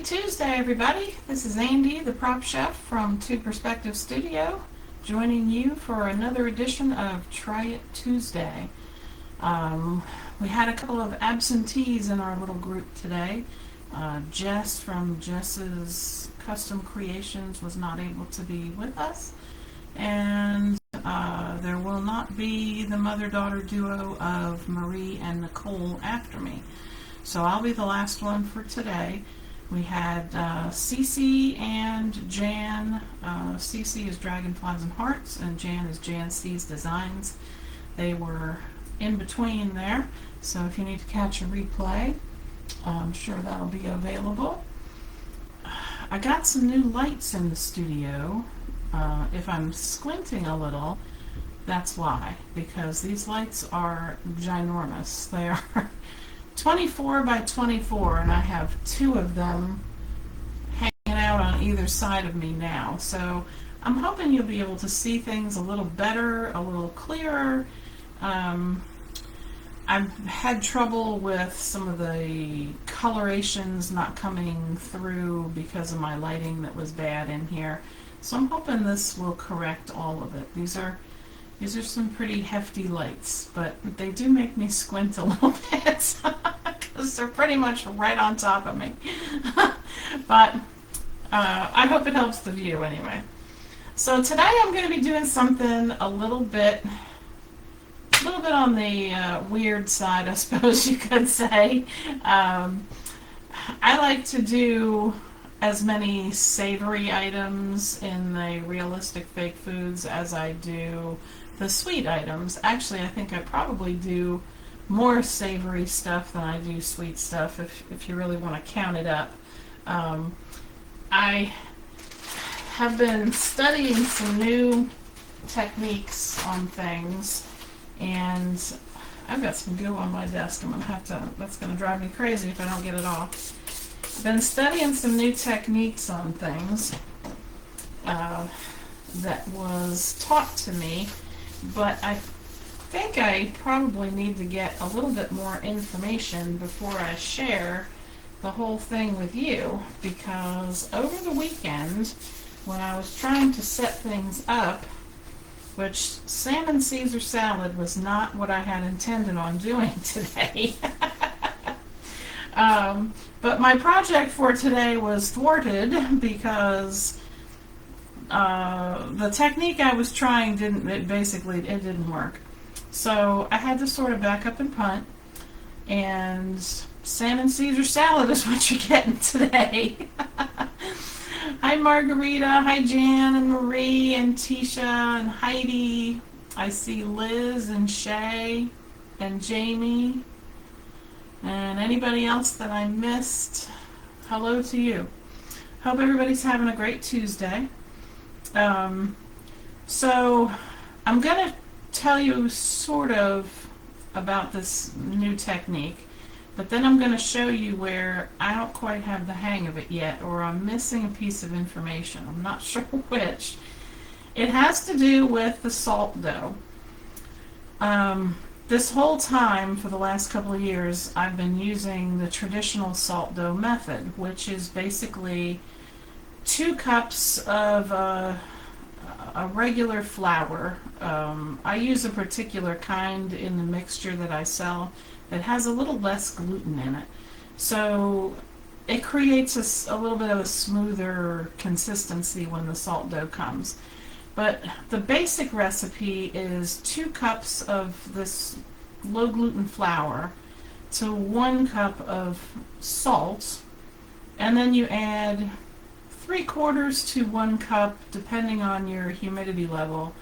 Happy Tuesday, everybody. This is Andy, the prop chef from Two Perspective Studio, joining you for another edition of Try It Tuesday. We had a couple of absentees in our little group today. Jess from Jess's Custom Creations was not able to be with us, and there will not be the mother-daughter duo of Marie and Nicole after me. So I'll be the last one for today. We had Cece and Jan. Cece is Dragonflies and Hearts, and Jan is Jan C's Designs. They were in between there, so if you need to catch a replay, I'm sure that'll be available. I got some new lights in the studio. If I'm squinting a little, that's why, because these lights are ginormous. They are 24 by 24, and I have two of them hanging out on either side of me now. So I'm hoping you'll be able to see things a little better, a little clearer. I've had trouble with some of the colorations not coming through because of my lighting that was bad in here. So I'm hoping this will correct all of it. These are some pretty hefty lights, but they do make me squint a little bit because they're pretty much right on top of me. But I hope it helps the view anyway. So today I'm going to be doing something a little bit on the weird side, I suppose you could say. I like to do as many savory items in the realistic fake foods as I do the sweet items. Actually, I think I probably do more savory stuff than I do sweet stuff, if you really want to count it up. I have been studying some new techniques on things, and I've got some goo on my desk. That's going to drive me crazy if I don't get it off. I've been studying some new techniques on things that was taught to me, but I think I probably need to get a little bit more information before I share the whole thing with you, because over the weekend when I was trying to set things up, which salmon Caesar salad was not what I had intended on doing today. But my project for today was thwarted because the technique I was trying didn't work. So I had to sort of back up and punt, and salmon Caesar salad is what you're getting today. Hi Margarita, hi Jan and Marie and Tisha and Heidi. I see Liz and Shay and Jamie and anybody else that I missed. Hello to you. Hope everybody's having a great Tuesday. So I'm going to tell you sort of about this new technique, but then I'm going to show you where I don't quite have the hang of it yet, or I'm missing a piece of information. I'm not sure which. It has to do with the salt dough. This whole time, for the last couple of years, I've been using the traditional salt dough method, which is basically 2 cups of a regular flour. I use a particular kind in the mixture that I sell that has a little less gluten in it. So it creates a little bit of a smoother consistency when the salt dough comes. But the basic recipe is 2 cups of this low gluten flour to 1 cup of salt, and then you add 3/4 to 1 cup, depending on your humidity level,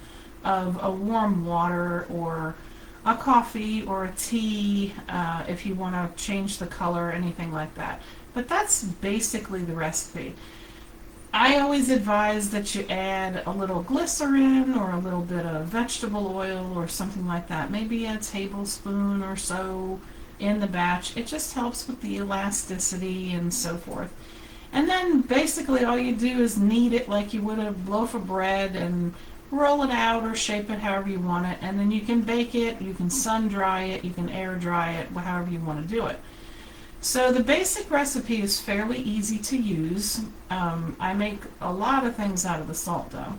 of a warm water or a coffee or a tea, if you want to change the color or anything like that. But that's basically the recipe. I always advise that you add a little glycerin or a little bit of vegetable oil or something like that, maybe a tablespoon or so in the batch. It just helps with the elasticity and so forth. And then basically all you do is knead it like you would a loaf of bread and roll it out or shape it however you want it, and then you can bake it, you can sun dry it, you can air dry it, however you want to do it. So the basic recipe is fairly easy to use. I make a lot of things out of the salt dough.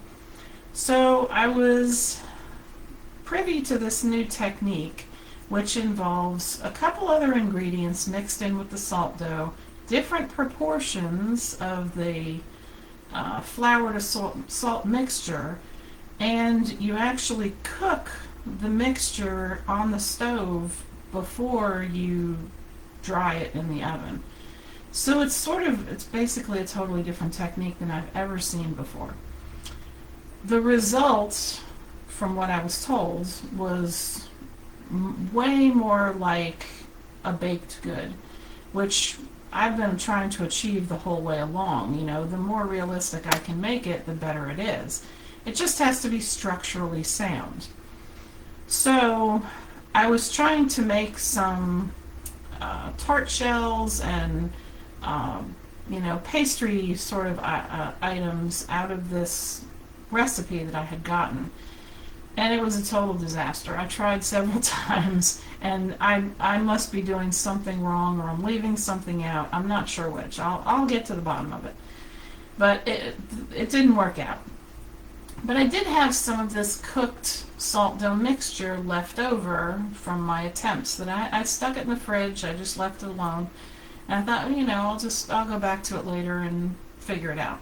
So I was privy to this new technique, which involves a couple other ingredients mixed in with the salt dough, different proportions of the flour to salt mixture, and you actually cook the mixture on the stove before you dry it in the oven. So it's basically a totally different technique than I've ever seen before. The result, from what I was told, was way more like a baked good, which I've been trying to achieve the whole way along. You know, the more realistic I can make it, the better it is. It just has to be structurally sound. So I was trying to make some tart shells and pastry sort of items out of this recipe that I had gotten, and it was a total disaster. I tried several times, and I must be doing something wrong, or I'm leaving something out. I'm not sure which. I'll get to the bottom of it, but it didn't work out. But I did have some of this cooked salt dough mixture left over from my attempts that I stuck it in the fridge. I just left it alone. And I thought, I'll go back to it later and figure it out.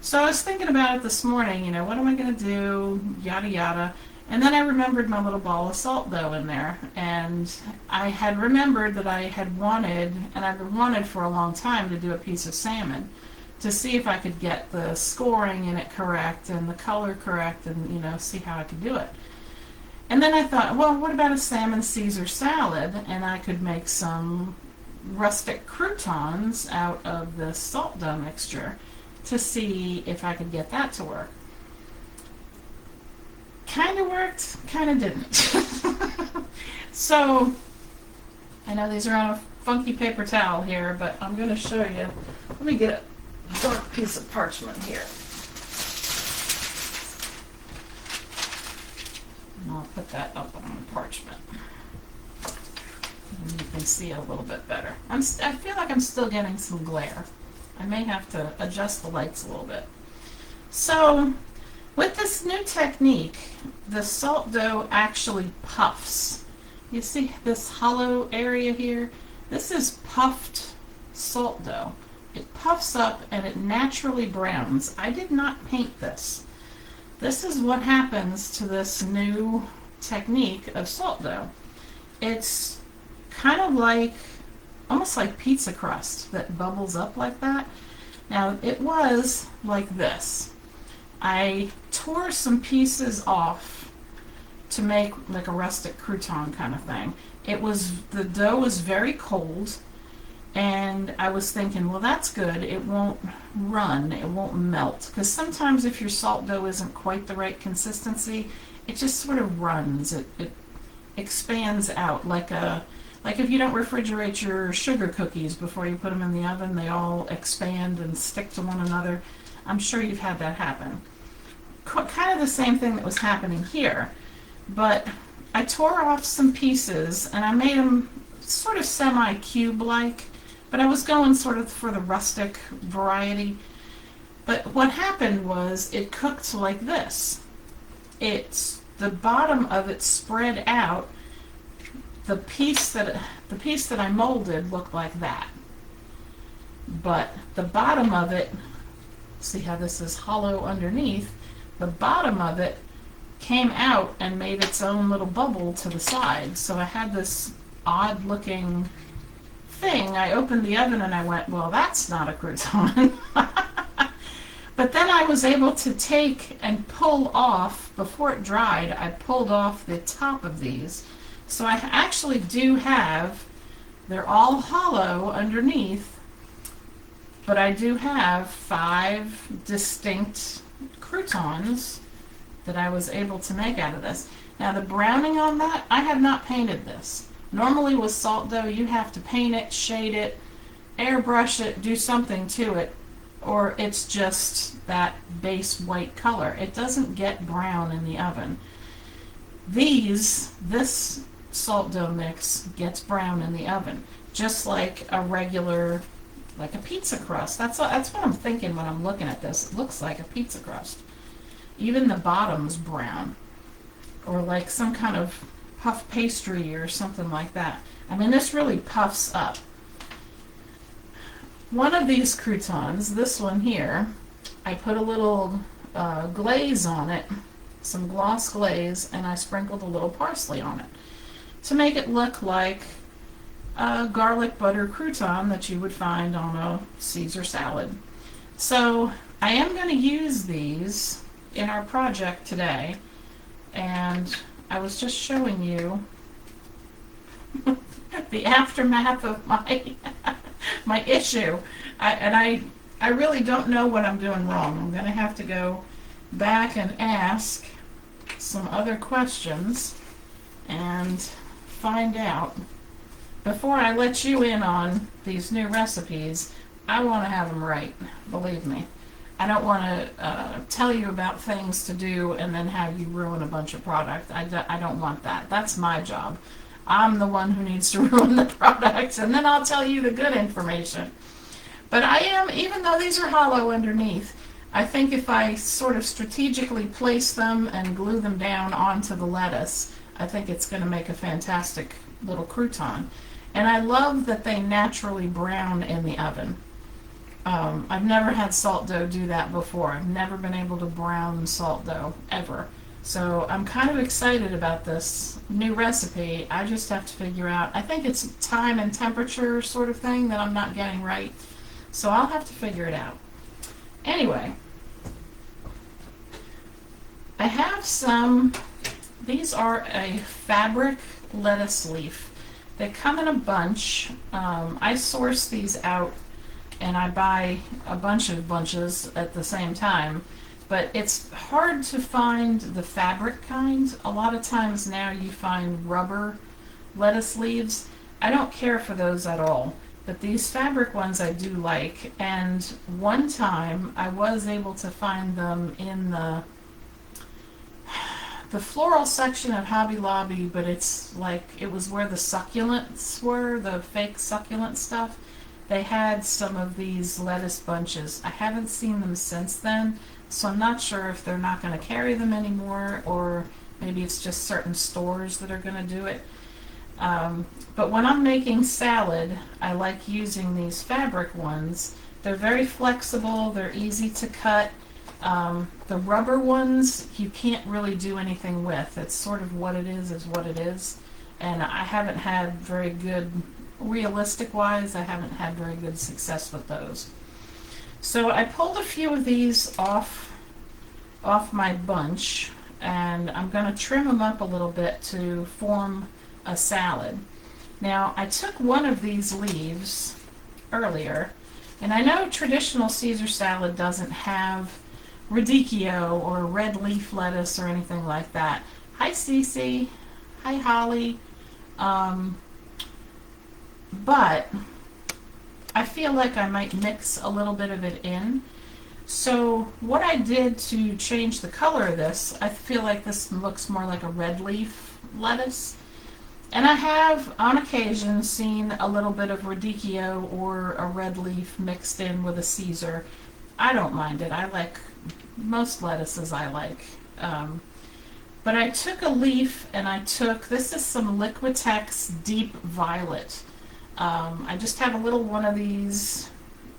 So I was thinking about it this morning, what am I going to do, yada yada. And then I remembered my little ball of salt dough in there. And I had remembered that I had wanted, and I've wanted for a long time, to do a piece of salmon, to see if I could get the scoring in it correct and the color correct, and see how I could do it. And then I thought, well, what about a salmon Caesar salad? And I could make some rustic croutons out of the salt dough mixture to see if I could get that to work. Kind of worked, kind of didn't. So I know these are on a funky paper towel here, but I'm going to show you. Let me get a dark piece of parchment here. And I'll put that up on the parchment. And you can see it a little bit better. I feel like I'm still getting some glare. I may have to adjust the lights a little bit. So, with this new technique, the salt dough actually puffs. You see this hollow area here? This is puffed salt dough. It puffs up and it naturally browns. I did not paint this. This is what happens to this new technique of salt dough. It's kind of like, almost like pizza crust that bubbles up like that. Now, it was like this. I tore some pieces off to make like a rustic crouton kind of thing. The dough was very cold, and I was thinking, well, that's good. It won't run, it won't melt. Because sometimes if your salt dough isn't quite the right consistency, it just sort of runs. It expands out like if you don't refrigerate your sugar cookies before you put them in the oven, they all expand and stick to one another. I'm sure you've had that happen. Kind of the same thing that was happening here. But I tore off some pieces and I made them sort of semi-cube-like, but I was going sort of for the rustic variety. But what happened was it cooked like this. The bottom of it spread out. The piece that I molded looked like that, but the bottom of it, see how this is hollow underneath, the bottom of it came out and made its own little bubble to the side. So I had this odd looking thing. I opened the oven and I went, well, that's not a crouton. But then I was able to take and pull off, before it dried, I pulled off the top of these. So I actually do have, they're all hollow underneath, but I do have 5 distinct croutons that I was able to make out of this. Now the browning on that, I have not painted this. Normally with salt dough, you have to paint it, shade it, airbrush it, do something to it, or it's just that base white color. It doesn't get brown in the oven. This salt dough mix gets brown in the oven, just like a regular, like a pizza crust. That's what I'm thinking when I'm looking at this. It looks like a pizza crust. Even the bottom's brown, or like some kind of puff pastry or something like that. I mean, this really puffs up. One of these croutons, this one here, I put a little glaze on it, some gloss glaze, and I sprinkled a little parsley on it to make it look like a garlic butter crouton that you would find on a Caesar salad. So I am going to use these in our project today, and I was just showing you the aftermath of my my issue. I really don't know what I'm doing wrong. I'm going to have to go back and ask some other questions and find out. Before I let you in on these new recipes, I want to have them right, believe me. I don't want to tell you about things to do and then have you ruin a bunch of product. I don't want that. That's my job. I'm the one who needs to ruin the product, and then I'll tell you the good information. But I am, even though these are hollow underneath, I think if I sort of strategically place them and glue them down onto the lettuce, I think it's going to make a fantastic little crouton. And I love that they naturally brown in the oven. I've never had salt dough do that before. I've never been able to brown salt dough, ever. So I'm kind of excited about this new recipe. I just have to figure out, I think it's time and temperature sort of thing that I'm not getting right. So I'll have to figure it out. Anyway, I have some, these are a fabric lettuce leaf. They come in a bunch. I source these out and I buy a bunch of bunches at the same time. But it's hard to find the fabric kind. A lot of times now you find rubber lettuce leaves. I don't care for those at all. But these fabric ones I do like. And one time I was able to find them in the floral section of Hobby Lobby, but it's like, it was where the succulents were, the fake succulent stuff. They had some of these lettuce bunches. I haven't seen them since then, so I'm not sure if they're not going to carry them anymore, or maybe it's just certain stores that are going to do it. But when I'm making salad, I like using these fabric ones. They're very flexible, they're easy to cut. The rubber ones, you can't really do anything with. It's sort of what it is what it is. And I haven't had very good, realistic-wise, I haven't had very good success with those. So I pulled a few of these off my bunch, and I'm going to trim them up a little bit to form a salad. Now, I took one of these leaves earlier, and I know traditional Caesar salad doesn't have radicchio or red leaf lettuce or anything like that. Hi, Cece. Hi, Holly. But I feel like I might mix a little bit of it in. So what I did to change the color of this, I feel like this looks more like a red leaf lettuce. And I have, on occasion, seen a little bit of radicchio or a red leaf mixed in with a Caesar. I don't mind it. I like most lettuces I like. But I took a leaf and this is some Liquitex Deep Violet. I just have a little one of these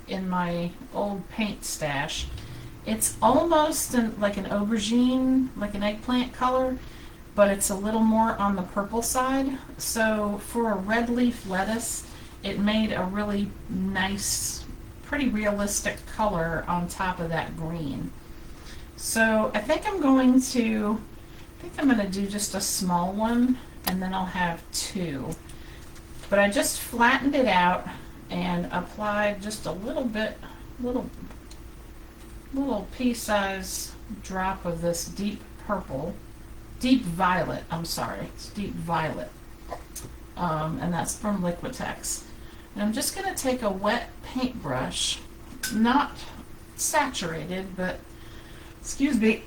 in my old paint stash. It's almost like an aubergine, like an eggplant color, but it's a little more on the purple side. So for a red leaf lettuce, it made a really nice, pretty realistic color on top of that green. So I think I'm going to do just a small one, and then I'll have two. But I just flattened it out and applied just a little bit, little pea-size drop of this deep violet, I'm sorry, it's deep violet. And that's from Liquitex. And I'm just going to take a wet paintbrush, not saturated, but, excuse me,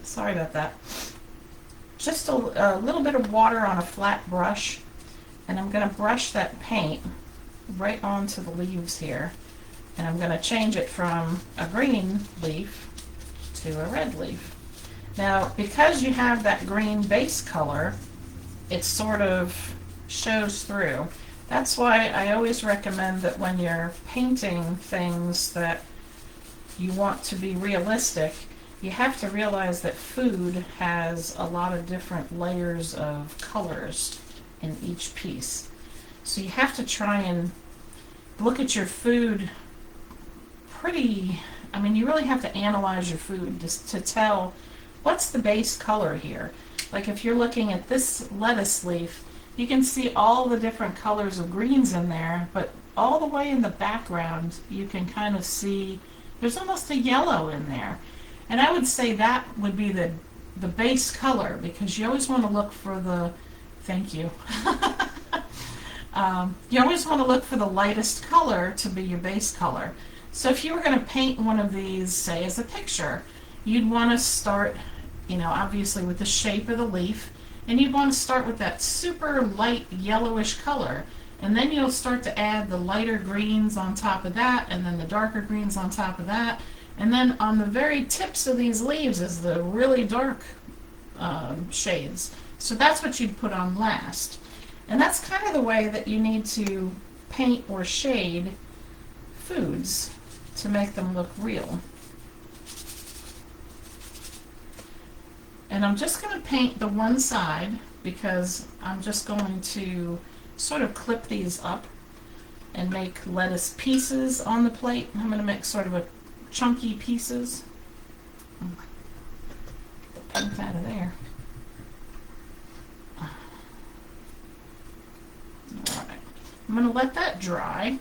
sorry about that. just a little bit of water on a flat brush, and I'm going to brush that paint right onto the leaves here. And I'm going to change it from a green leaf to a red leaf. Now, because you have that green base color, it sort of shows through. That's why I always recommend that when you're painting things that you want to be realistic, you have to realize that food has a lot of different layers of colors in each piece. So you have to try and look at your food pretty, I mean, you really have to analyze your food just to tell what's the base color here. Like if you're looking at this lettuce leaf, you can see all the different colors of greens in there, but all the way in the background, you can kind of see there's almost a yellow in there. And I would say that would be the base color, because you always want to look for the, thank you. You always want to look for the lightest color to be your base color. So if you were going to paint one of these, say as a picture, you'd want to start, you know, obviously with the shape of the leaf, and you'd want to start with that super light yellowish color. And then you'll start to add the lighter greens on top of that, and then the darker greens on top of that. And then on the very tips of these leaves is the really dark shades. So that's what you'd put on last. And that's kind of the way that you need to paint or shade foods to make them look real. And I'm just going to paint the one side because I'm just going to sort of clip these up and make lettuce pieces on the plate. I'm going to make sort of a chunky pieces. Get the paint out of there. Alright, I'm going to let that dry,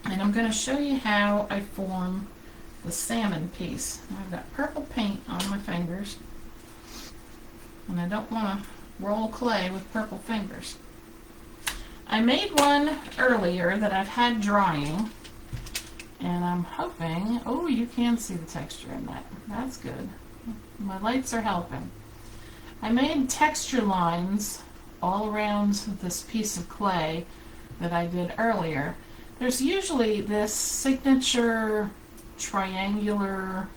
and I'm going to show you how I form the salmon piece. I've got purple paint on my fingers, and I don't want to roll clay with purple fingers. I made one earlier that I've had drying, and I'm hoping, oh, you can see the texture in that. That's good. My lights are helping. I made texture lines all around this piece of clay that I did earlier. There's usually this signature triangular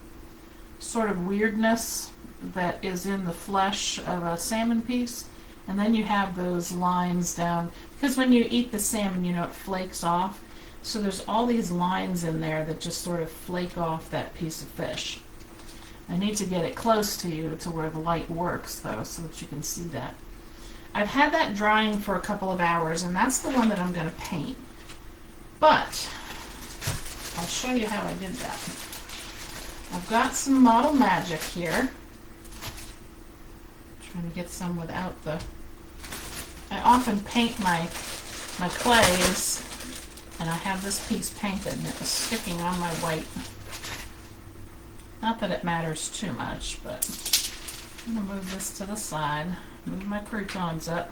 sort of weirdness that is in the flesh of a salmon piece, and then you have those lines down, because when you eat the salmon, you know, it flakes off. So there's all these lines in there that just sort of flake off that piece of fish. I need to get it close to you to where the light works, though, so that you can see that. I've had that drying for a couple of hours, and that's the one that I'm going to paint. But I'll show you how I did that. I've got some Model Magic here. Trying to get some without the... I often paint my clays, and I have this piece painted, and it was sticking on my white. Not that it matters too much, but I'm going to move this to the side. Move my croutons up.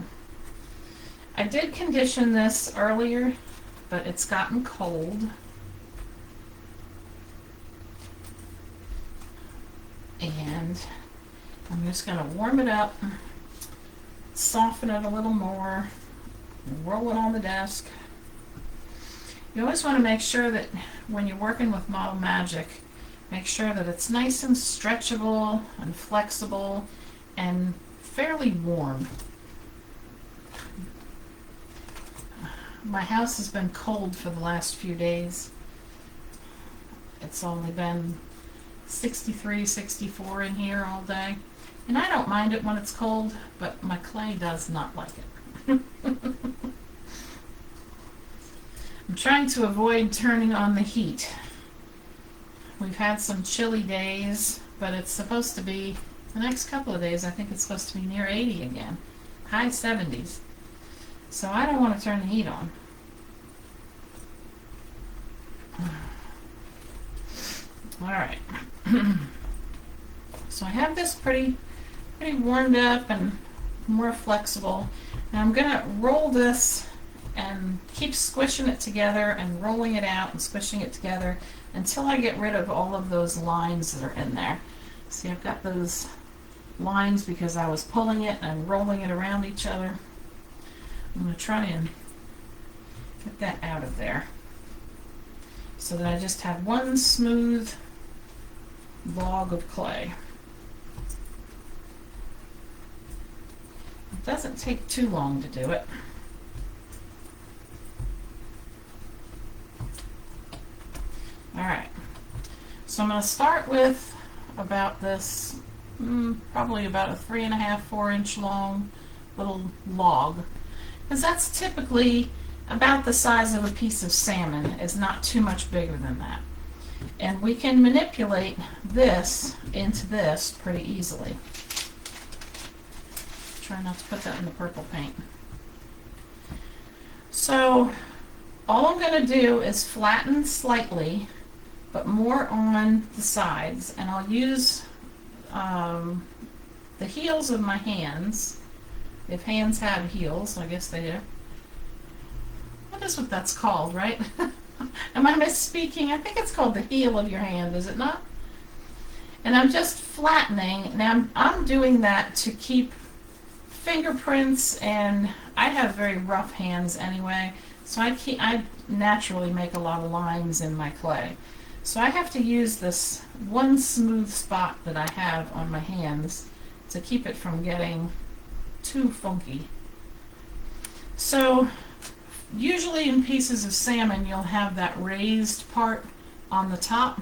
I did condition this earlier, but it's gotten cold. And I'm just going to warm it up, soften it a little more, and roll it on the desk. You always want to make sure that when you're working with Model Magic, make sure that it's nice and stretchable and flexible and fairly warm. My house has been cold for the last few days. It's only been 63, 64 in here all day. And I don't mind it when it's cold, but my clay does not like it. I'm trying to avoid turning on the heat. We've had some chilly days, but it's supposed to be, the next couple of days, I think it's supposed to be near 80 again. High 70s. So I don't want to turn the heat on. Alright. So I have this pretty warmed up and more flexible. Now I'm going to roll this and keep squishing it together and rolling it out and squishing it together until I get rid of all of those lines that are in there. See, I've got those lines because I was pulling it and rolling it around each other. I'm going to try and get that out of there so that I just have one smooth log of clay. It doesn't take too long to do it. Alright, so I'm going to start with about this, probably about a 3.5, 4-inch long little log, because that's typically about the size of a piece of salmon. It's not too much bigger than that. And we can manipulate this into this pretty easily. Try not to put that in the purple paint. So all I'm going to do is flatten slightly, but more on the sides, and I'll use the heels of my hands. If hands have heels, I guess they do. That is what that's called, right? Am I misspeaking? I think it's called the heel of your hand, is it not? And I'm just flattening. Now I'm doing that to keep fingerprints, and I have very rough hands anyway, so I naturally make a lot of lines in my clay. So I have to use this one smooth spot that I have on my hands to keep it from getting too funky. So usually in pieces of salmon you'll have that raised part on the top,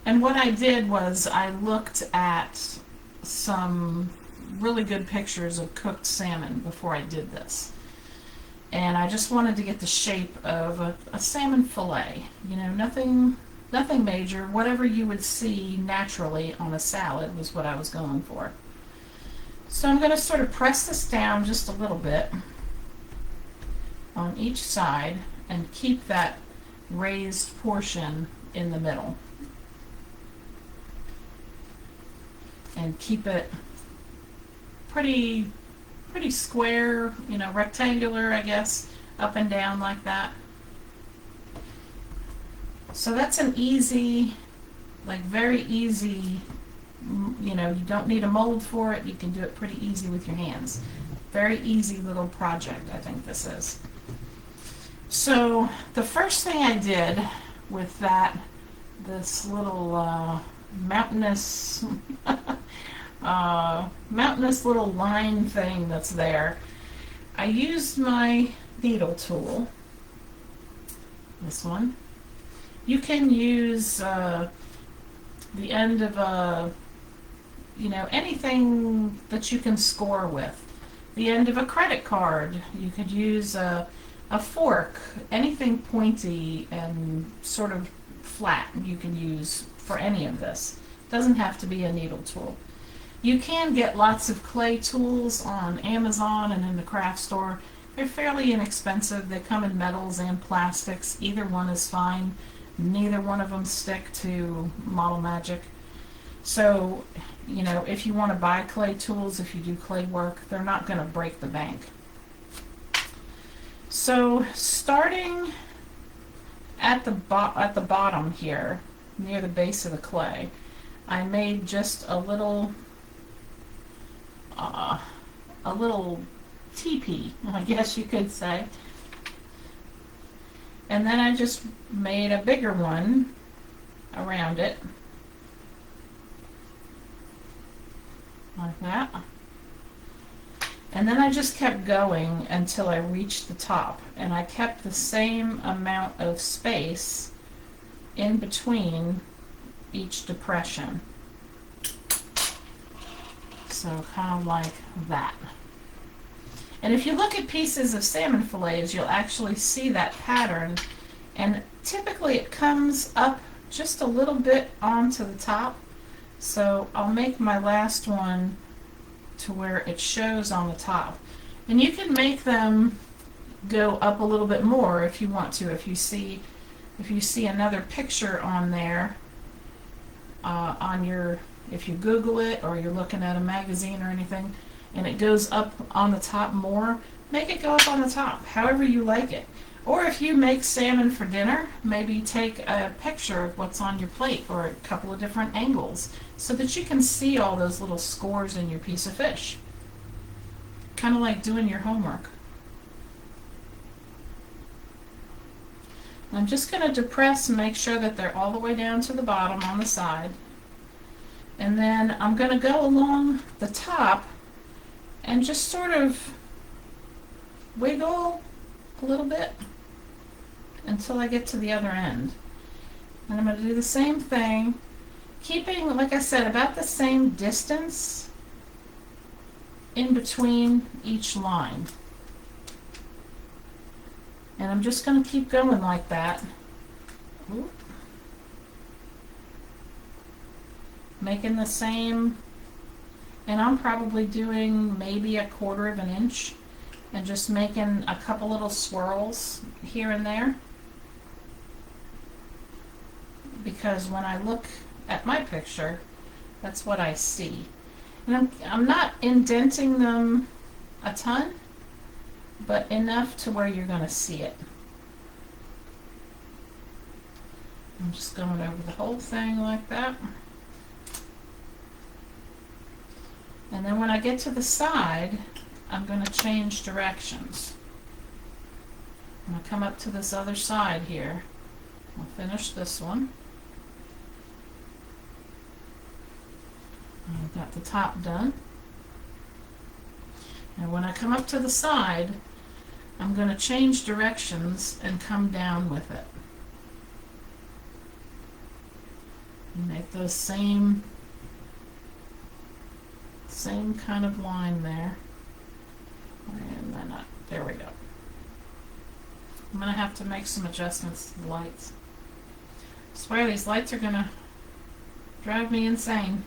and what I did was I looked at some really good pictures of cooked salmon before I did this, and I just wanted to get the shape of a salmon fillet, you know, nothing major. Whatever you would see naturally on a salad was what I was going for. So I'm going to sort of press this down just a little bit on each side and keep that raised portion in the middle. And keep it pretty square, you know, rectangular, I guess, up and down like that. So that's an easy, like very easy, you know, you don't need a mold for it. You can do it pretty easy with your hands. Very easy little project, I think this is. So the first thing I did with this little mountainous little line thing that's there, I used my needle tool, this one. You can use the end of a, you know, anything that you can score with. The end of a credit card. You could use a fork, anything pointy and sort of flat you can use for any of this. Doesn't have to be a needle tool. You can get lots of clay tools on Amazon and in the craft store. They're fairly inexpensive. They come in metals and plastics. Either one is fine. Neither one of them stick to Model Magic. So, you know, if you want to buy clay tools, if you do clay work, they're not going to break the bank. So, starting at the bottom here, near the base of the clay, I made just a little teepee, I guess you could say. And then I just made a bigger one around it, like that. And then I just kept going until I reached the top, and I kept the same amount of space in between each depression. So kind of like that. And if you look at pieces of salmon fillets, you'll actually see that pattern, and typically it comes up just a little bit onto the top. So I'll make my last one to where it shows on the top. And you can make them go up a little bit more if you want to. If you see another picture on there, if you Google it or you're looking at a magazine or anything, and it goes up on the top more, make it go up on the top, however you like it. Or if you make salmon for dinner, maybe take a picture of what's on your plate or a couple of different angles so that you can see all those little scores in your piece of fish. Kind of like doing your homework. I'm just going to depress and make sure that they're all the way down to the bottom on the side. And then I'm going to go along the top and just sort of wiggle a little bit until I get to the other end. And I'm going to do the same thing, keeping, like I said, about the same distance in between each line. And I'm just going to keep going like that. Ooh. Making the same, and I'm probably doing maybe 1/4 of an inch and just making a couple little swirls here and there. Because when I look at my picture, that's what I see. And I'm not indenting them a ton, but enough to where you're going to see it. I'm just going over the whole thing like that. And then when I get to the side, I'm going to change directions. I'm going to come up to this other side here. I'll finish this one. I've got the top done. And when I come up to the side, I'm going to change directions and come down with it. And make those same kind of line there. And then there we go. I'm going to have to make some adjustments to the lights. I swear these lights are going to drive me insane.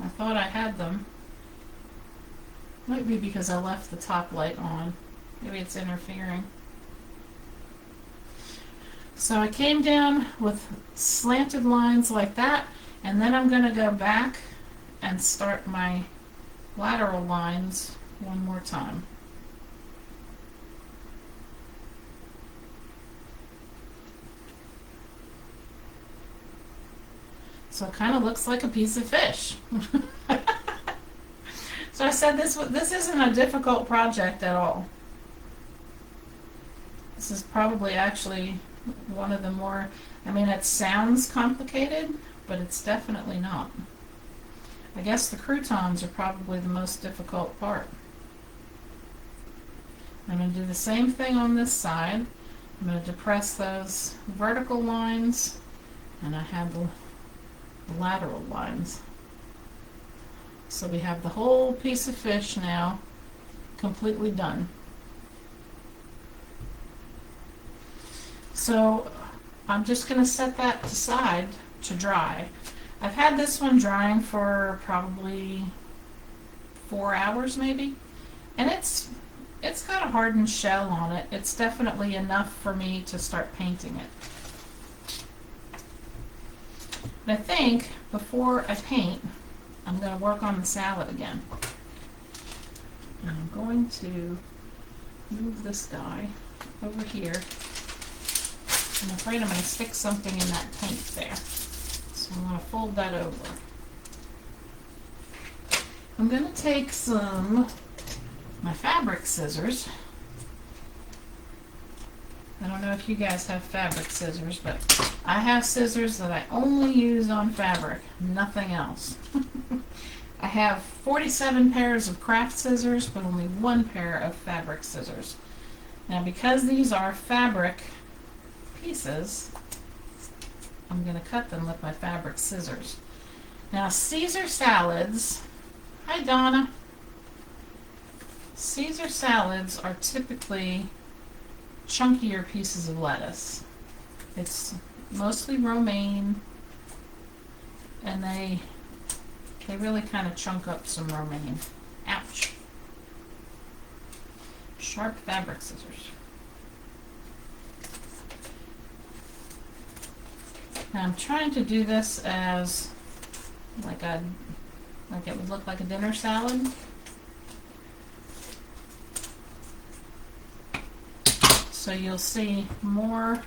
I thought I had them. Might be because I left the top light on. Maybe it's interfering. So I came down with slanted lines like that, and then I'm going to go back and start my lateral lines one more time. So it kind of looks like a piece of fish. So I said this isn't a difficult project at all. This is probably actually one of the more, I mean, it sounds complicated, but it's definitely not. I guess the croutons are probably the most difficult part. I'm going to do the same thing on this side. I'm going to depress those vertical lines, and I have the lateral lines. So we have the whole piece of fish now completely done. So I'm just going to set that aside to dry. I've had this one drying for probably 4 hours maybe, and it's got a hardened shell on it. It's definitely enough for me to start painting it. And I think before I paint, I'm going to work on the salad again. And I'm going to move this guy over here. I'm afraid I'm going to stick something in that paint there. So I'm going to fold that over. I'm going to take my fabric scissors. I don't know if you guys have fabric scissors, but I have scissors that I only use on fabric, nothing else. I have 47 pairs of craft scissors, but only 1 pair of fabric scissors. Now, because these are fabric pieces, I'm going to cut them with my fabric scissors. Now, Caesar salads, hi Donna. Caesar salads are typically chunkier pieces of lettuce. It's mostly romaine, and they really kind of chunk up some romaine. Ouch. Sharp fabric scissors. Now I'm trying to do this as like it would look like a dinner salad. So you'll see more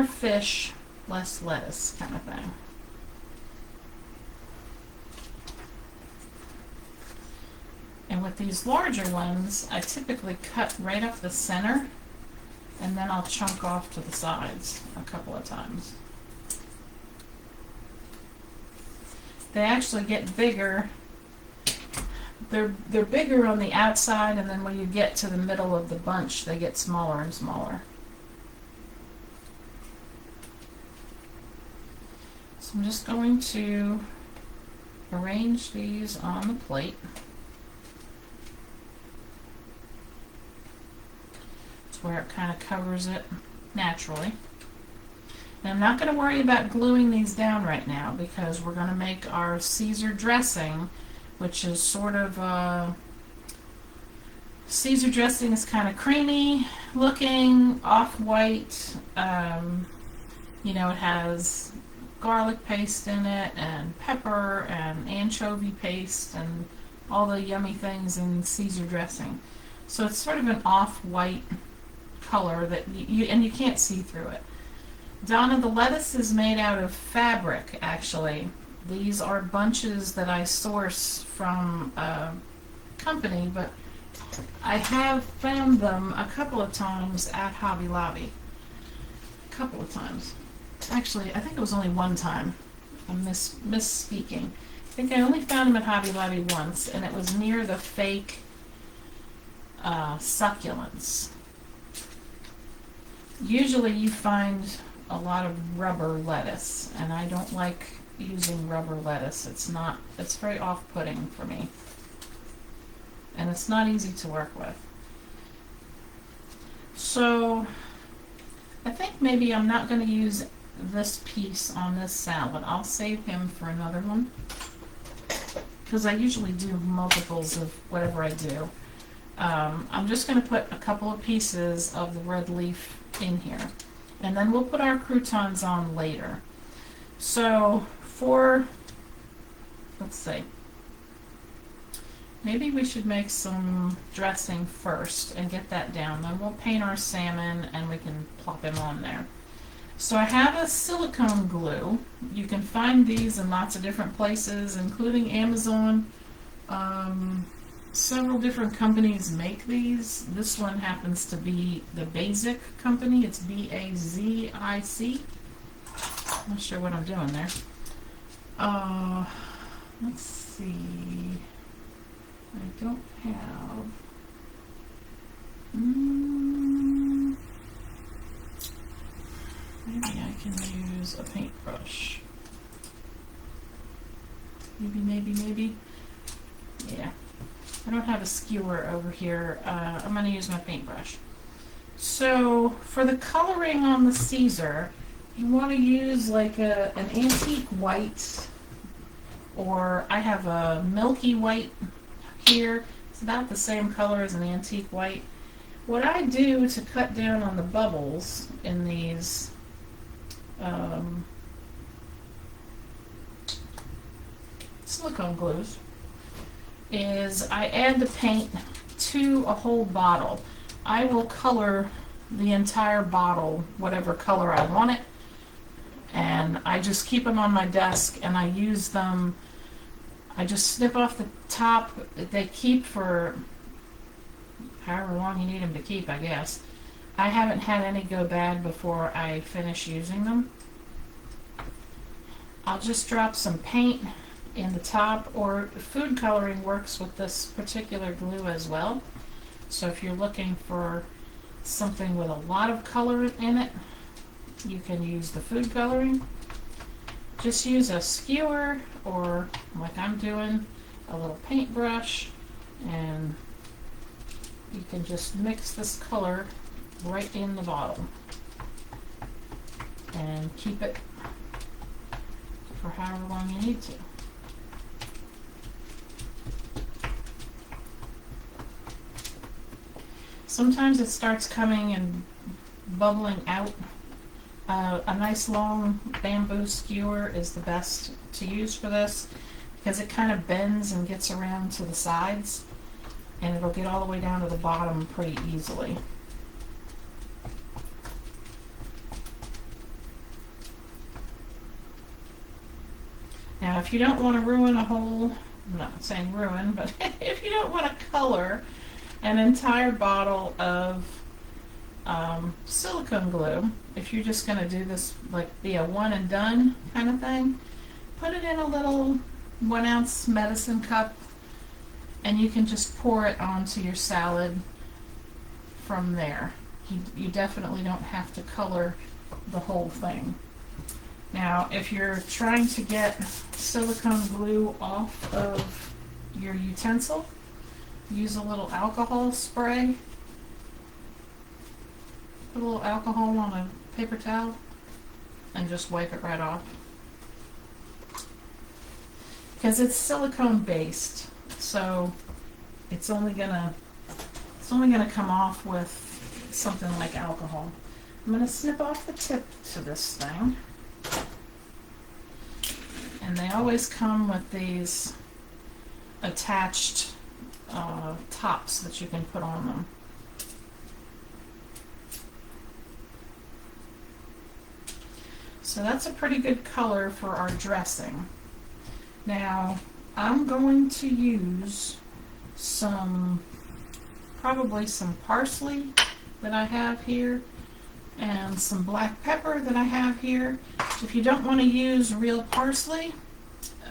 fish, less lettuce kind of thing. And with these larger ones, I typically cut right up the center, and then I'll chunk off to the sides a couple of times. They actually get bigger. They're bigger on the outside, and then when you get to the middle of the bunch, they get smaller and smaller. So I'm just going to arrange these on the plate. It's where it kind of covers it naturally. And I'm not going to worry about gluing these down right now because we're going to make our Caesar dressing, which is sort of Caesar dressing is kind of creamy looking, off-white. You know, it has garlic paste in it and pepper and anchovy paste and all the yummy things in Caesar dressing. So it's sort of an off-white color that you can't see through it. Donna, the lettuce is made out of fabric, actually. These are bunches that I source from a company, but I have found them a couple of times at Hobby Lobby. A couple of times. Actually, I think it was only one time. I'm misspeaking. I think I only found them at Hobby Lobby once, and it was near the Fake Succulents. Usually you find a lot of rubber lettuce, and I don't like using rubber lettuce. It's very off-putting for me. And it's not easy to work with. So I think maybe I'm not going to use this piece on this salad. I'll save him for another one, because I usually do multiples of whatever I do. I'm just going to put a couple of pieces of the red leaf in here, and then we'll put our croutons on later. So let's see, maybe we should make some dressing first and get that down. Then we'll paint our salmon and we can plop him on there. So I have a silicone glue. You can find these in lots of different places, including Amazon. Several different companies make these. This one happens to be the Basic company. It's Bazic. I'm not sure what I'm doing there. Let's see. I don't have. Maybe I can use a paintbrush. Maybe. Yeah. I don't have a skewer over here. I'm going to use my paintbrush. So for the coloring on the Caesar, you want to use like an antique white, or I have a milky white here. It's about the same color as an antique white. What I do to cut down on the bubbles in these silicone glues is I add the paint to a whole bottle. I will color the entire bottle whatever color I want it, and I just keep them on my desk and I use them. I just snip off the top. They keep for however long you need them to keep, I guess. I haven't had any go bad before I finish using them. I'll just drop some paint in the top, or food coloring works with this particular glue as well. So if you're looking for something with a lot of color in it, you can use the food coloring. Just use a skewer, or like I'm doing, a little paintbrush, and you can just mix this color right in the bottle and keep it for however long you need to. Sometimes it starts coming and bubbling out. A nice long bamboo skewer is the best to use for this, because it kind of bends and gets around to the sides, and it'll get all the way down to the bottom pretty easily. Now, if you don't want to ruin a whole, I'm not saying ruin, but if you don't want to color an entire bottle of silicone glue, if you're just going to do this like be a one and done kind of thing, put it in a little 1 ounce medicine cup and you can just pour it onto your salad from there. You definitely don't have to color the whole thing. Now, if you're trying to get silicone glue off of your utensil, use a little alcohol spray. Put a little alcohol on a paper towel and just wipe it right off. Because it's silicone based, so it's only gonna come off with something like alcohol. I'm gonna snip off the tip to this thing. And they always come with these attached tops that you can put on them. So that's a pretty good color for our dressing. Now, I'm going to use probably some parsley that I have here and some black pepper that I have here. If you don't want to use real parsley,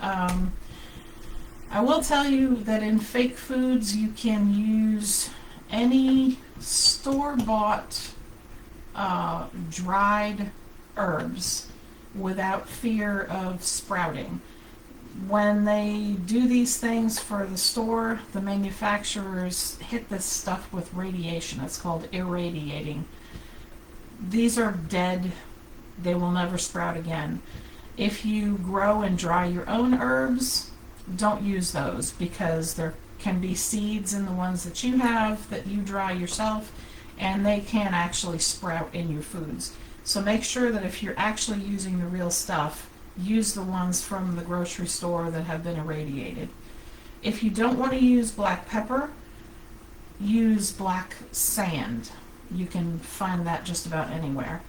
I will tell you that in Fake Foods you can use any store-bought dried herbs without fear of sprouting. When they do these things for the store, the manufacturers hit this stuff with radiation. It's called irradiating. These are dead. They will never sprout again. If you grow and dry your own herbs, don't use those because there can be seeds in the ones that you have that you dry yourself, and they can actually sprout in your foods. So make sure that if you're actually using the real stuff, use the ones from the grocery store that have been irradiated. If you don't want to use black pepper, use black sand. You can find that just about anywhere.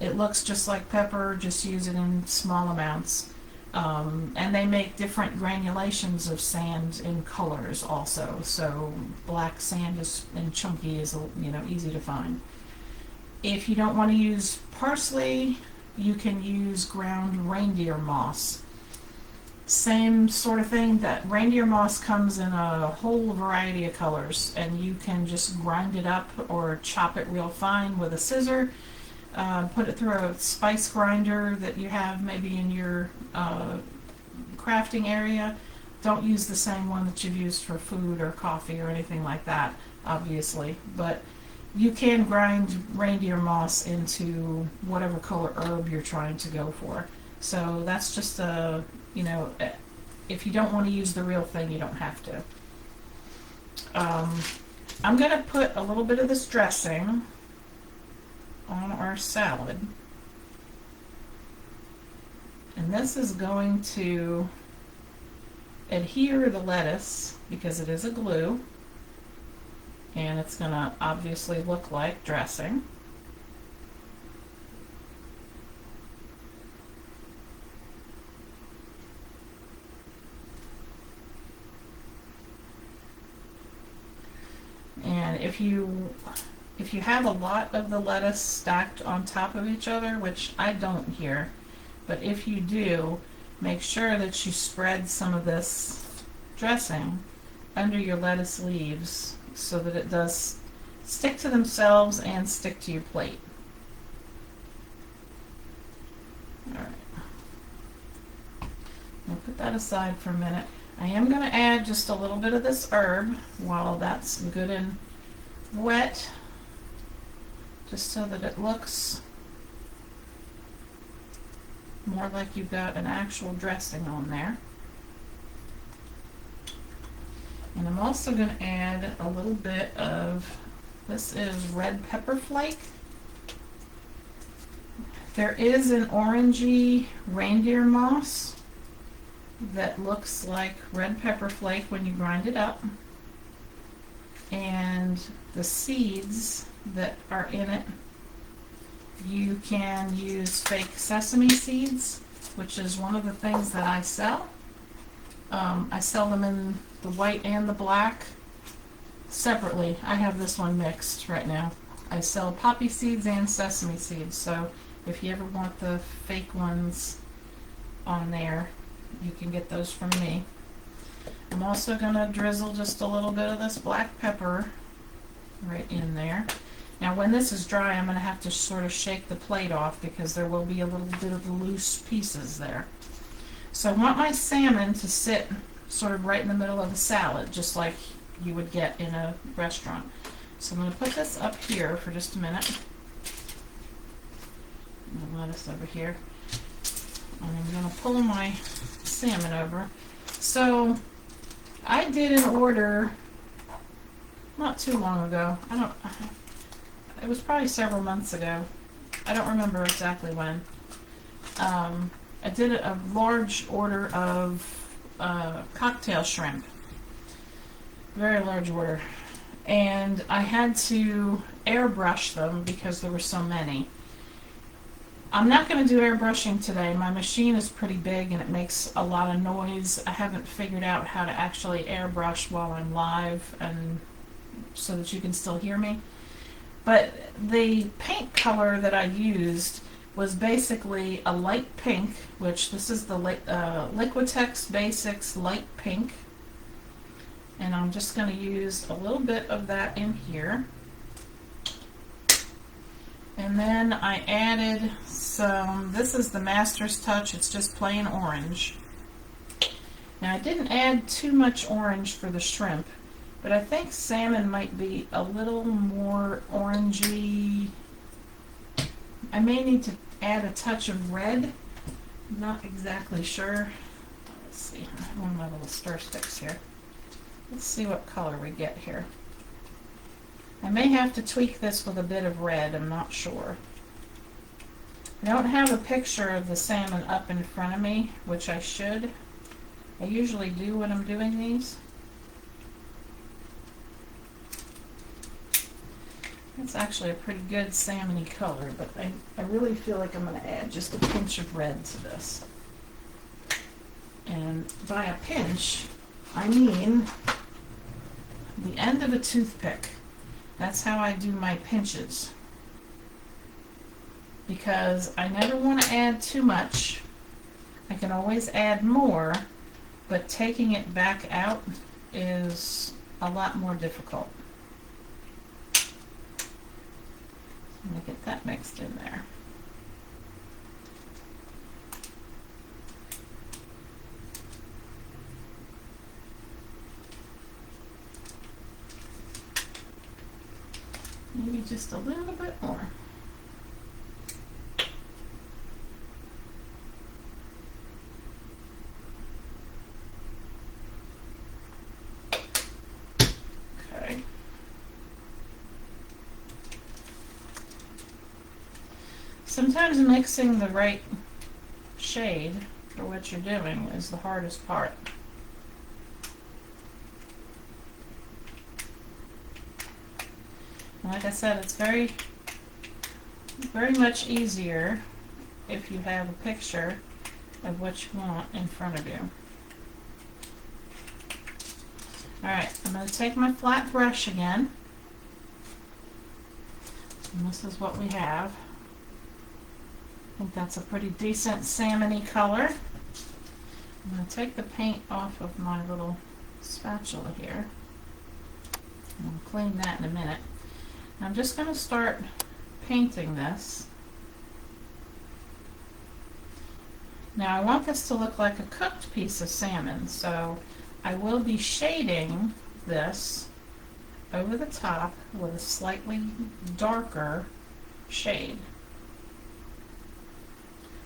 It looks just like pepper, just use it in small amounts. And they make different granulations of sand in colors also. So black sand and chunky is easy to find. If you don't want to use parsley, you can use ground reindeer moss. Same sort of thing. That reindeer moss comes in a whole variety of colors, and you can just grind it up or chop it real fine with a scissor. Put it through a spice grinder that you have maybe in your crafting area. Don't use the same one that you've used for food or coffee or anything like that, obviously. But you can grind reindeer moss into whatever color herb you're trying to go for. So that's just if you don't want to use the real thing, you don't have to. I'm going to put a little bit of this dressing on our salad. And this is going to adhere the lettuce because it is a glue. And it's going to obviously look like dressing. And if you have a lot of the lettuce stacked on top of each other, which I don't here, but if you do, make sure that you spread some of this dressing under your lettuce leaves so that it does stick to themselves and stick to your plate. Alright. I'll put that aside for a minute. I am going to add just a little bit of this herb while that's good and wet, just so that it looks more like you've got an actual dressing on there. And I'm also going to add a little bit of, this is red pepper flake. There is an orangey reindeer moss that looks like red pepper flake when you grind it up. And the seeds that are in it, you can use fake sesame seeds. which is one of the things that I sell. I sell them in the white and the black separately. I have this one mixed right now. I sell poppy seeds and sesame seeds, so if you ever want the fake ones on there, you can get those from me. I'm also going to drizzle just a little bit of this black pepper right in there. Now when this is dry, I'm going to have to sort of shake the plate off because there will be a little bit of loose pieces there. So I want my salmon to sit sort of right in the middle of the salad, just like you would get in a restaurant. So I'm going to put this up here for just a minute. The lettuce over here. And I'm going to pull my salmon over. So I did an order not too long ago. It was probably several months ago. I don't remember exactly when. I did a large order of cocktail shrimp. Very large order. And I had to airbrush them because there were so many. I'm not going to do airbrushing today. My machine is pretty big and it makes a lot of noise. I haven't figured out how to actually airbrush while I'm live and so that you can still hear me. But the paint color that I used was basically a light pink, which this is the Liquitex Basics light pink. And I'm just going to use a little bit of that in here. And then I added some, this is the Master's Touch, it's just plain orange. Now I didn't add too much orange for the shrimp, but I think salmon might be a little more orangey. I may need to add a touch of red. I'm not exactly sure. Let's see, I have one of my little stir sticks here. Let's see what color we get here. I may have to tweak this with a bit of red, I'm not sure. I don't have a picture of the salmon up in front of me, which I should. I usually do when I'm doing these. It's actually a pretty good salmon-y color, but I really feel like I'm going to add just a pinch of red to this. And by a pinch, I mean the end of a toothpick. That's how I do my pinches. Because I never want to add too much. I can always add more, but taking it back out is a lot more difficult. Let me get that mixed in there. Maybe just a little bit more. Okay. Sometimes mixing the right shade for what you're doing is the hardest part. Like I said, it's very much easier if you have a picture of what you want in front of you. Alright, I'm going to take my flat brush again. And this is what we have. I think that's a pretty decent salmon-y color. I'm going to take the paint off of my little spatula here. I'll clean that in a minute. I'm just going to start painting this. Now I want this to look like a cooked piece of salmon, so I will be shading this over the top with a slightly darker shade.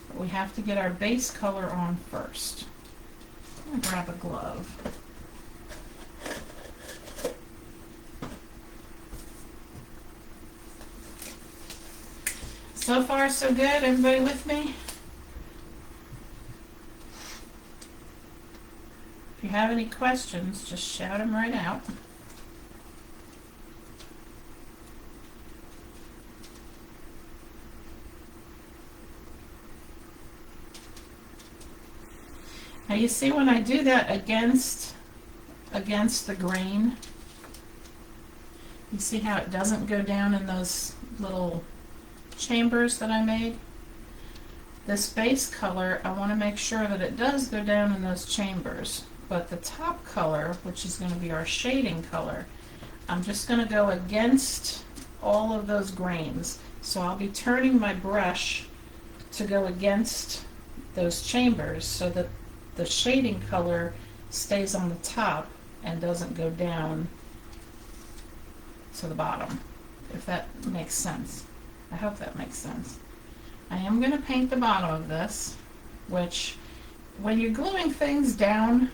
But we have to get our base color on first. I'm going to grab a glove. So far, so good. Everybody with me? If you have any questions, just shout them right out. Now you see when I do that against the grain, you see how it doesn't go down in those little chambers that I made? This base color, I want to make sure that it does go down in those chambers, but the top color, which is going to be our shading color, I'm just going to go against all of those grains. So I'll be turning my brush to go against those chambers so that the shading color stays on the top and doesn't go down to the bottom, if that makes sense. I hope that makes sense. I am going to paint the bottom of this, which when you're gluing things down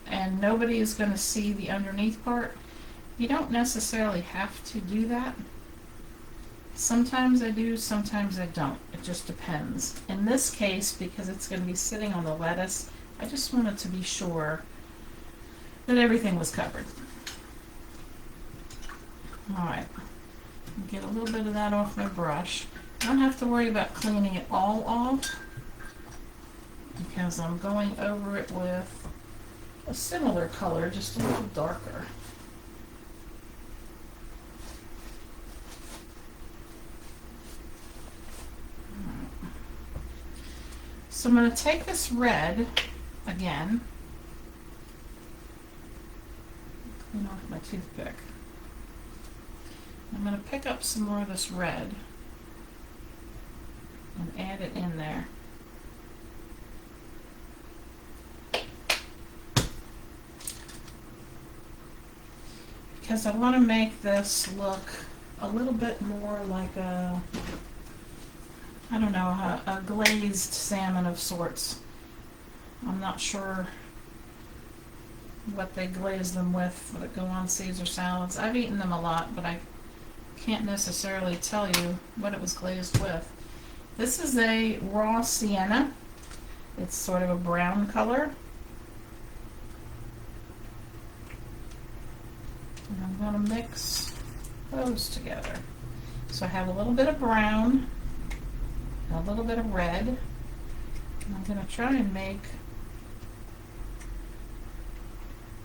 and nobody is going to see the underneath part, you don't necessarily have to do that. Sometimes I do, sometimes I don't. It just depends. In this case, because it's going to be sitting on the lettuce, I just wanted to be sure that everything was covered. Alright, get a little bit of that off my brush. I don't have to worry about cleaning it all off because I'm going over it with a similar color, just a little darker. So I'm going to take this red again, clean off my toothpick. I'm going to pick up some more of this red and add it in there. Because I want to make this look a little bit more like a, I don't know, a glazed salmon of sorts. I'm not sure what they glaze them with that go on Caesar salads. I've eaten them a lot, but I can't necessarily tell you what it was glazed with. This is a raw sienna. It's sort of a brown color. And I'm going to mix those together. So I have a little bit of brown, a little bit of red, and I'm going to try and make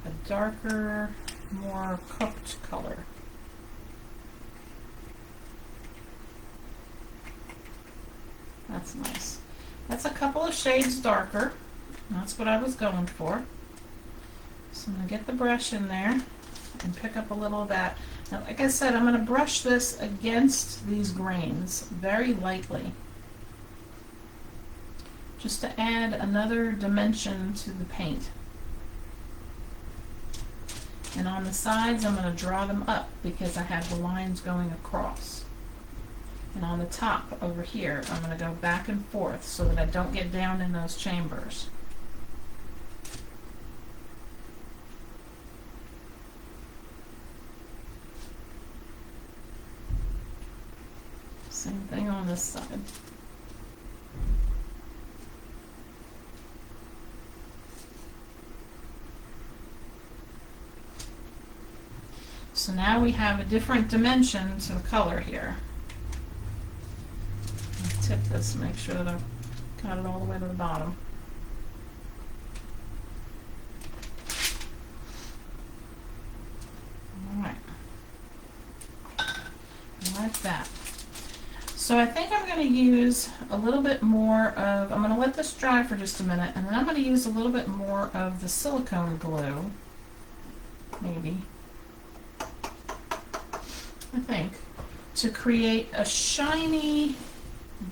a darker, more cooked color. That's nice. That's a couple of shades darker. That's what I was going for. So I'm going to get the brush in there and pick up a little of that. Now, like I said, I'm going to brush this against these grains very lightly, just to add another dimension to the paint. And on the sides, I'm going to draw them up because I have the lines going across. And on the top over here, I'm going to go back and forth so that I don't get down in those chambers. Same thing on this side. So now we have a different dimension to the color here. I'll tip this, make sure that I've got it all the way to the bottom. Alright. Like that. So I think I'm going to use a little bit more of, I'm going to let this dry for just a minute, and then I'm going to use a little bit more of the silicone glue, maybe, I think, to create a shiny,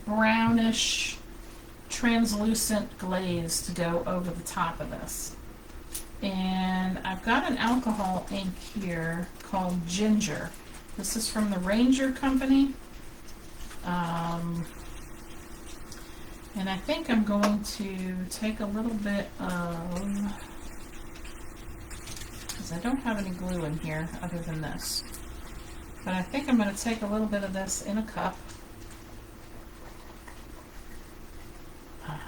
brownish, translucent glaze to go over the top of this. And I've got an alcohol ink here called Ginger. This is from the Ranger Company. And I think I'm going to take a little bit of, because I don't have any glue in here other than this, but I think I'm going to take a little bit of this in a cup. I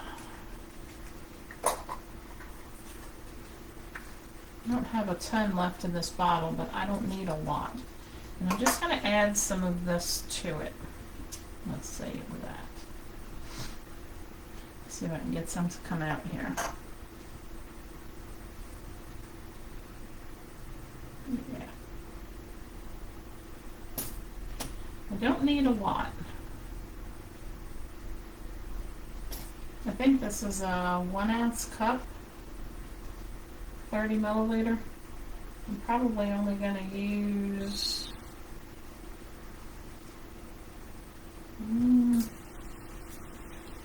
don't have a ton left in this bottle, but I don't need a lot. And I'm just going to add some of this to it. Let's save that. See if I can get some to come out here. don't need a lot. I think this is a 1-ounce cup, 30 milliliter. I'm probably only going to use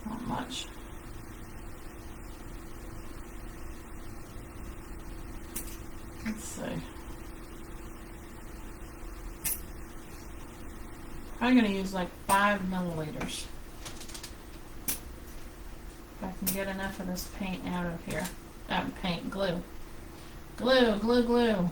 not much. Let's see. I'm going to use like 5 milliliters. If I can get enough of this paint out of here. Glue. Glue, glue, glue.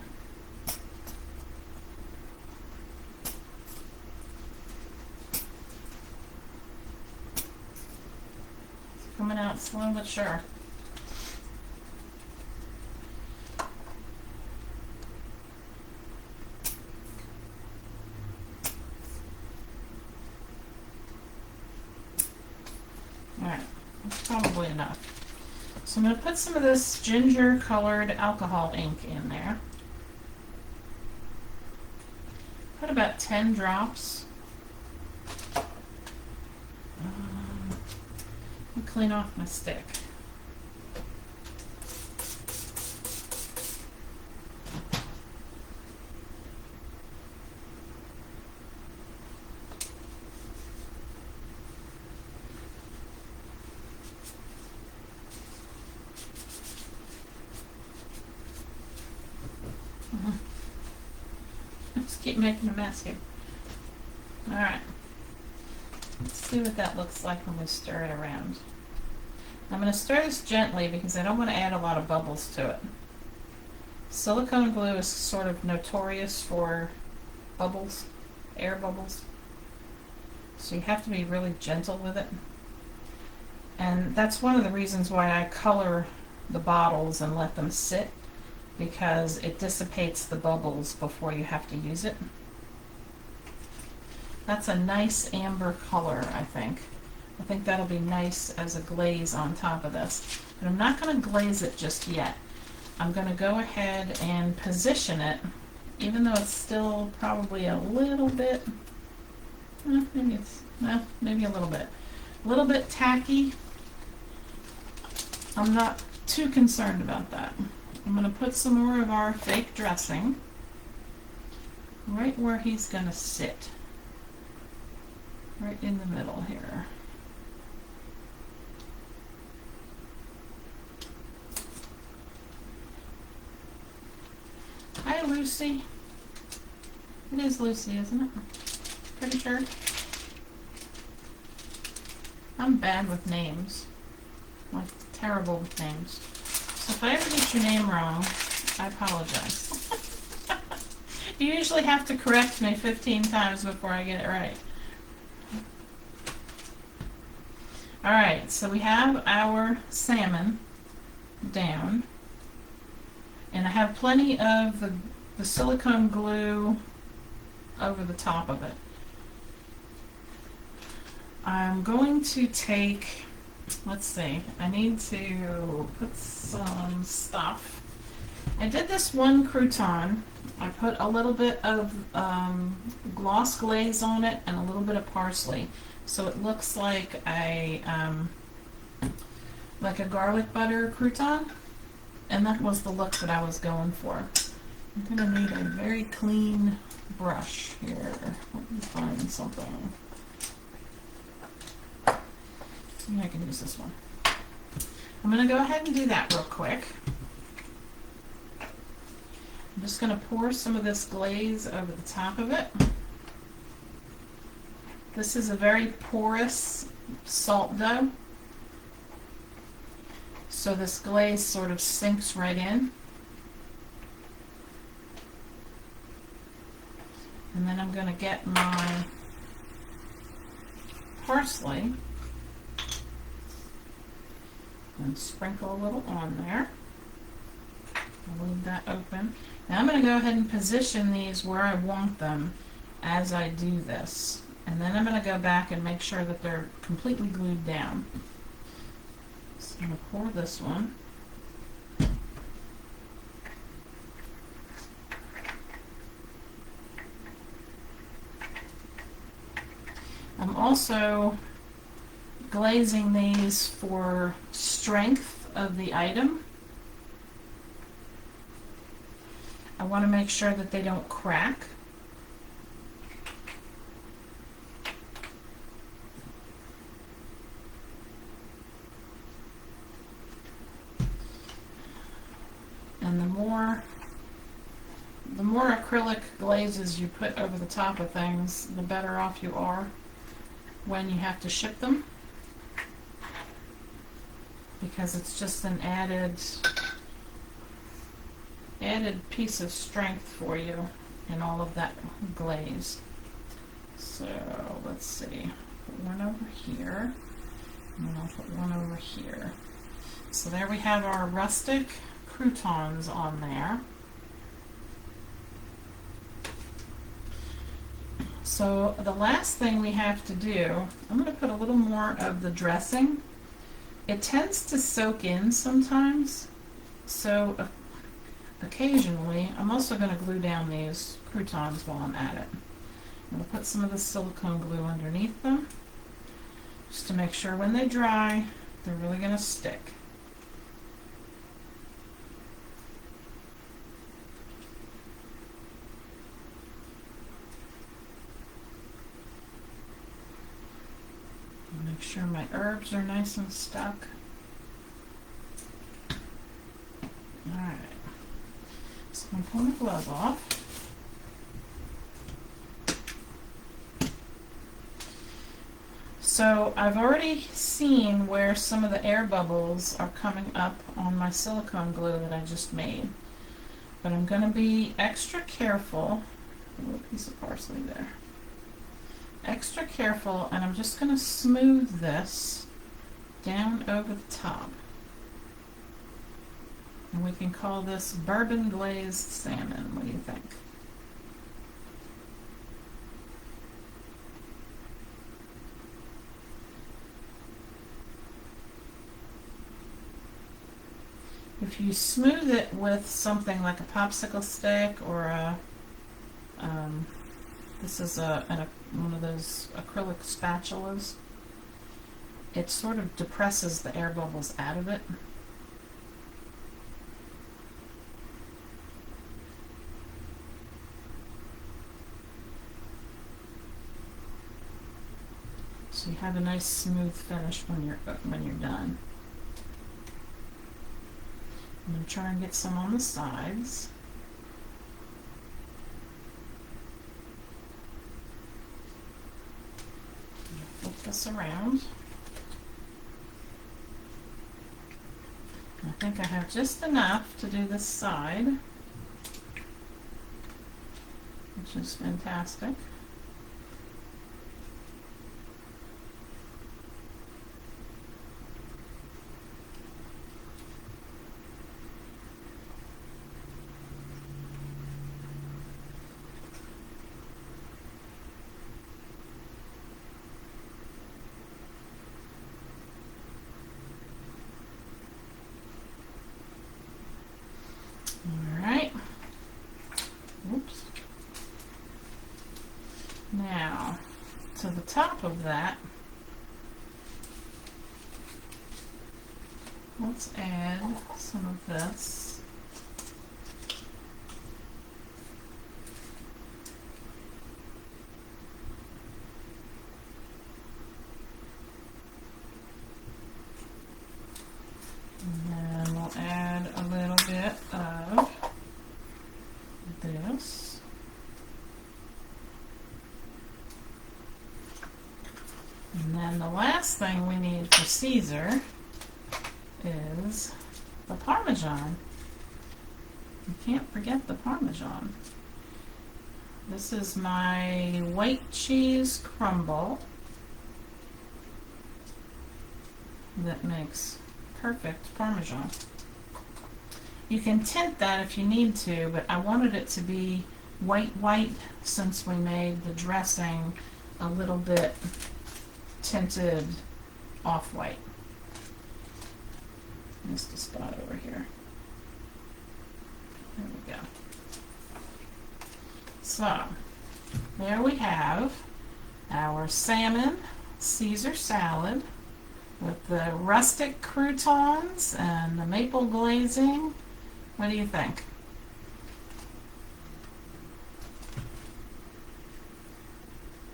It's coming out slow but sure. Alright, that's probably enough. So I'm going to put some of this ginger colored alcohol ink in there. Put about 10 drops. Let me clean off my stick. Just keep making a mess here. Alright. Let's see what that looks like when we stir it around. I'm going to stir this gently because I don't want to add a lot of bubbles to it. Silicone glue is sort of notorious for bubbles, air bubbles. So you have to be really gentle with it. And that's one of the reasons why I color the bottles and let them sit, because it dissipates the bubbles before you have to use it. That's a nice amber color, I think. I think that'll be nice as a glaze on top of this. But I'm not going to glaze it just yet. I'm going to go ahead and position it, even though it's still probably a little bit, maybe a little bit tacky. I'm not too concerned about that. I'm going to put some more of our fake dressing right where he's going to sit. Right in the middle here. Hi, Lucy. It is Lucy, isn't it? Pretty sure. I'm bad with names. Like, terrible with names. So if I ever get your name wrong, I apologize. You usually have to correct me 15 times before I get it right. Alright, so we have our salmon down. And I have plenty of the silicone glue over the top of it. I'm going to take, let's see, I need to put some stuff. I did this one crouton. I put a little bit of gloss glaze on it and a little bit of parsley. So it looks like a garlic butter crouton. And that was the look that I was going for. I'm going to need a very clean brush here. Let me find something. Maybe I can use this one. I'm going to go ahead and do that real quick. I'm just going to pour some of this glaze over the top of it. This is a very porous salt dough. So this glaze sort of sinks right in. And then I'm going to get my parsley and sprinkle a little on there. I'll leave that open. Now I'm going to go ahead and position these where I want them as I do this. And then I'm going to go back and make sure that they're completely glued down. So I'm going to pour this one. also glazing these for strength of the item. I want to make sure that they don't crack. And the more acrylic glazes you put over the top of things, the better off you are when you have to ship them, because it's just an added piece of strength for you in all of that glaze. So let's see, put one over here, and then I'll put one over here. So there we have our rustic croutons on there. So the last thing we have to do, I'm going to put a little more of the dressing. It tends to soak in sometimes, so occasionally I'm also going to glue down these croutons while I'm at it. I'm going to put some of the silicone glue underneath them, just to make sure when they dry, they're really going to stick. Make sure my herbs are nice and stuck. Alright, so I'm pulling the glove off. So I've already seen where some of the air bubbles are coming up on my silicone glue that I just made. But I'm going to be extra careful. A little piece of parsley there. Extra careful, and I'm just going to smooth this down over the top. And we can call this bourbon glazed salmon. What do you think? If you smooth it with something like a popsicle stick or a this is one of those acrylic spatulas, it sort of depresses the air bubbles out of it. So you have a nice smooth finish when you're done. I'm going to try and get some on the sides. Flip this around. I think I have just enough to do this side, which is fantastic. Alright. Oops. Now, to the top of that, let's add some of this. And then we'll add a little bit of this. And then the last thing we need for Caesar is the Parmesan. You can't forget the Parmesan. This is my white cheese crumble that makes perfect Parmesan. You can tint that if you need to, but I wanted it to be white since we made the dressing a little bit tinted off-white. Missed a spot over here. There we go. So, there we have our salmon Caesar salad with the rustic croutons and the maple glazing. What do you think?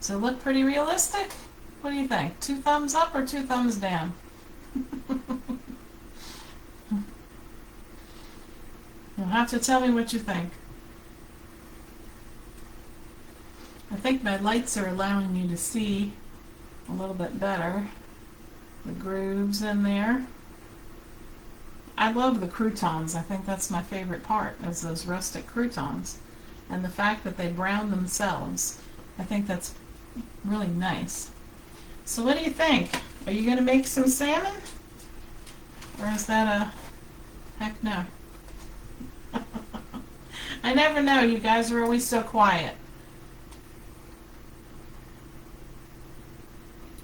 Does it look pretty realistic? What do you think? 2 thumbs up or 2 thumbs down? You'll have to tell me what you think. I think my lights are allowing you to see a little bit better the grooves in there. I love the croutons. I think that's my favorite part, is those rustic croutons. And the fact that they brown themselves. I think that's really nice. So what do you think? Are you going to make some salmon? Or is that a heck no? I never know. You guys are always so quiet.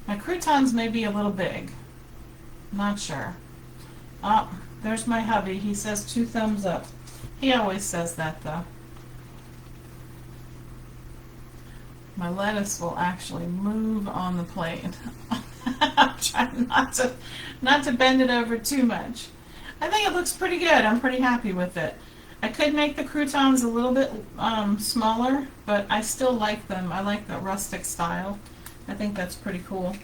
My croutons may be a little big. Not sure. Oh, there's my hubby. He says 2 thumbs up. He always says that though. My lettuce will actually move on the plate. I'm trying not to bend it over too much. I think it looks pretty good. I'm pretty happy with it. I could make the croutons a little bit smaller, but I still like them. I like the rustic style. I think that's pretty cool.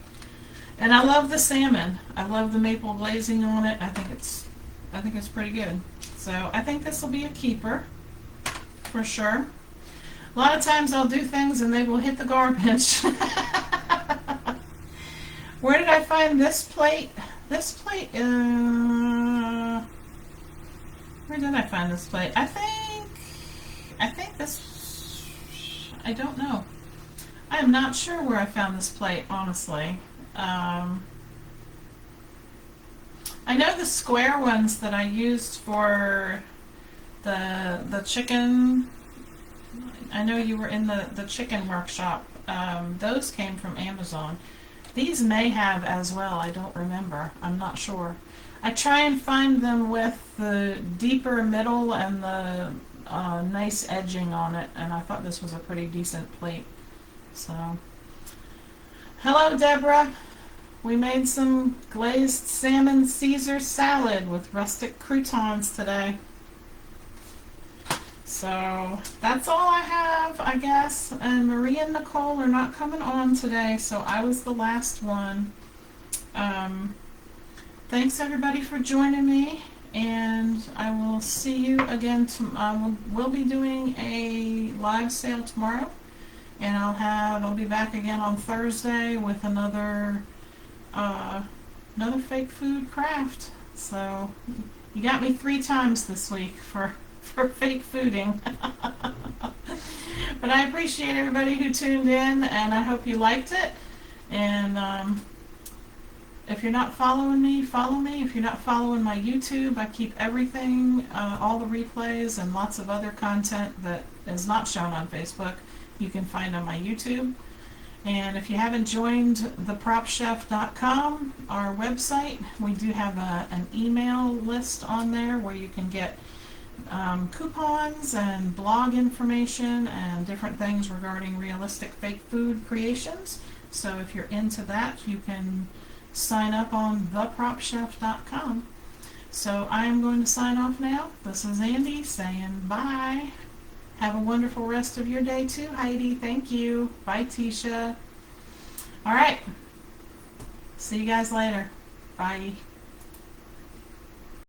And I love the salmon. I love the maple glazing on it. I think it's pretty good. So I think this will be a keeper for sure. A lot of times I'll do things and they will hit the garbage. Where did I find this plate? This plate, where did I find this plate? I think this, I don't know. I am not sure where I found this plate, honestly. I know the square ones that I used for the chicken. I know you were in the chicken workshop. Those came from Amazon. These may have as well. I don't remember. I'm not sure. I try and find them with the deeper middle and the nice edging on it, and I thought this was a pretty decent plate. So, hello Deborah. We made some glazed salmon Caesar salad with rustic croutons today. So that's all I have, I guess. And Marie and Nicole are not coming on today, so I was the last one. Thanks everybody for joining me, and I will see you again. We'll be doing a live sale tomorrow, and I'll be back again on Thursday with another fake food craft. So you got me 3 times this week for fake fooding. But I appreciate everybody who tuned in, and I hope you liked it. And if you're not following me, follow me. If you're not following my YouTube, I keep everything, all the replays and lots of other content that is not shown on Facebook, you can find on my YouTube. And if you haven't joined the PropChef.com, our website, we do have an email list on there where you can get coupons and blog information and different things regarding realistic fake food creations. So if you're into that, you can sign up on thepropchef.com. So I am going to sign off now. This is Andy saying bye. Have a wonderful rest of your day too, Heidi. Thank you. Bye, Tisha. All right. See you guys later. Bye.